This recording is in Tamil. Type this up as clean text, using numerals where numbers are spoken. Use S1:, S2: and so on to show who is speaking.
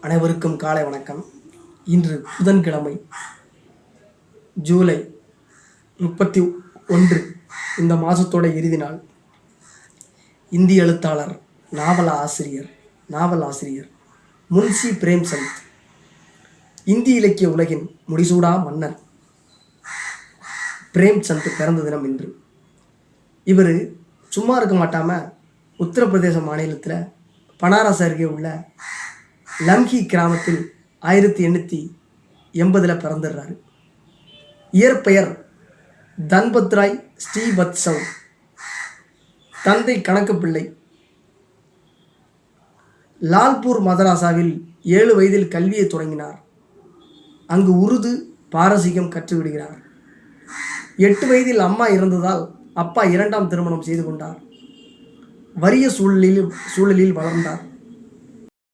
S1: அனைவருக்கும் காலை வணக்கம். இன்று புதன்கிழமை, ஜூலை 31. இந்த மாதத்தோட இறுதி நாள். இந்திய எழுத்தாளர், நாவல் ஆசிரியர் முன்ஷி பிரேம்சந்த், இந்திய இலக்கிய உலகின் முடிசூடா மன்னர் பிரேம்சந்த் பிறந்த தினம் இன்று. இவர் சும்மா இருக்க மாட்டாமல் உத்தரப்பிரதேச மாநிலத்தில் பனாரஸ் அருகே உள்ள லம்ஹி கிராமத்தில் 1880 பிறந்துடுறாரு. இயற்பெயர் தன்பத்ராய் ஸ்ரீவத்சவ். தந்தை கணக்கு பிள்ளை. லால்பூர் மதராசாவில் 7 வயதில் கல்வியை தொடங்கினார். அங்கு உருது, பாரசீகம் கற்றுவிடுகிறார். 8 வயதில் அம்மா இறந்ததால் அப்பா 2ஆம் திருமணம் செய்து கொண்டார். வறிய சூழலில் வளர்ந்தார்.